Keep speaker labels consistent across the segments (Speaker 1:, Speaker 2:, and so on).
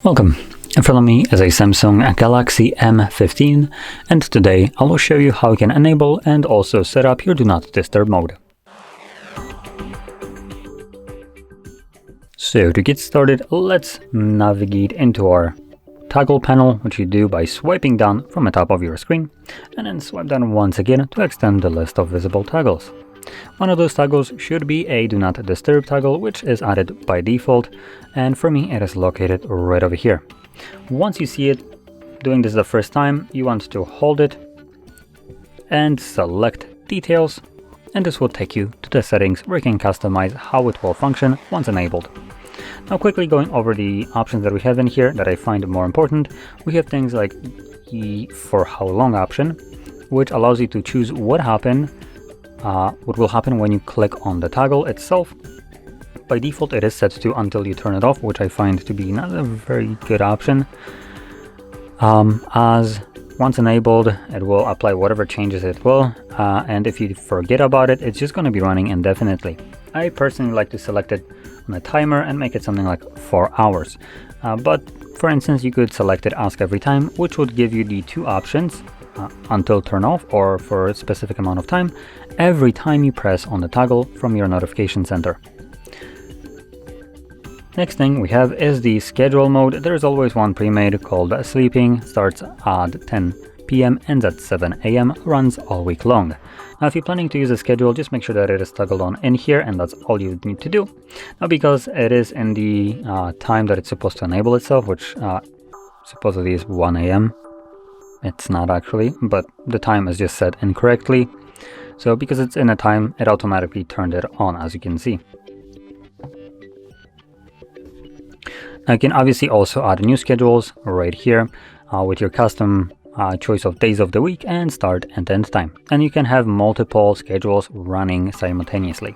Speaker 1: Welcome. In front of me is a Samsung Galaxy M15, and today I will show you how you can enable and also set up your Do Not Disturb mode. So to get started, let's navigate into our toggle panel, which you do by swiping down from the top of your screen, and then swipe down once again to extend the list of visible toggles. One of those toggles should be a Do Not Disturb toggle, which is added by default, and for me it is located right over here. Once you see it, doing this the first time, you want to hold it and select Details, and this will take you to the settings where you can customize how it will function once enabled. Now, quickly going over the options that we have in here that I find more important, we have things like the for how long option, which allows you to choose what will happen when you click on the toggle itself. By default it is set to until you turn it off, which I find to be not a very good option, as once enabled it will apply whatever changes it will, and if you forget about it, it's just going to be running indefinitely. I personally like to select it on a timer and make it something like 4 hours, but for instance you could select it ask every time, which would give you the two options, until turn off or for a specific amount of time every time you press on the toggle from your notification center. Next thing we have is the schedule mode. There is always one pre-made called Sleeping, starts at 10 p.m. ends at 7 a.m. runs all week long. Now if you're planning to use a schedule, just make sure that it is toggled on in here, and that's all you need to do. Now because it is in the time that it's supposed to enable itself, which supposedly is 1 a.m. It's not actually, but the time is just set incorrectly. So because it's in a time, it automatically turned it on, as you can see. Now you can obviously also add new schedules right here with your custom choice of days of the week and start and end time. And you can have multiple schedules running simultaneously.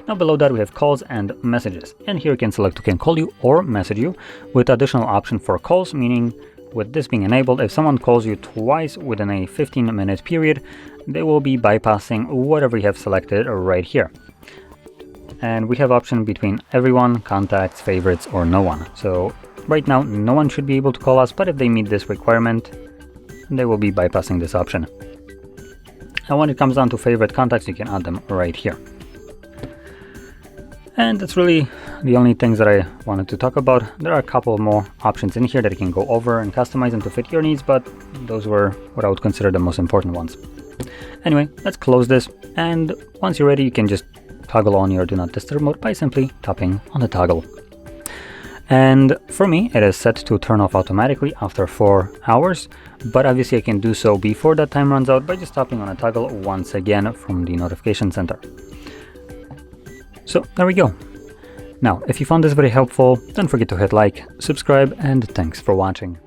Speaker 1: Now below that we have calls and messages. And here you can select who can call you or message you, with additional option for calls, meaning with this being enabled, if someone calls you twice within a 15-minute period, they will be bypassing whatever you have selected right here. And we have option between everyone, contacts, favorites, or no one. So right now no one should be able to call us, but if they meet this requirement, they will be bypassing this option. Now when it comes down to favorite contacts, you can add them right here. And that's really the only things that I wanted to talk about. There are a couple more options in here that you can go over and customize them to fit your needs, but those were what I would consider the most important ones. Anyway, let's close this, and once you're ready, you can just toggle on your Do Not Disturb mode by simply tapping on the toggle. And for me, it is set to turn off automatically after 4 hours, but obviously I can do so before that time runs out by just tapping on the toggle once again from the notification center. So there we go. Now, if you found this very helpful, don't forget to hit like, subscribe, and thanks for watching.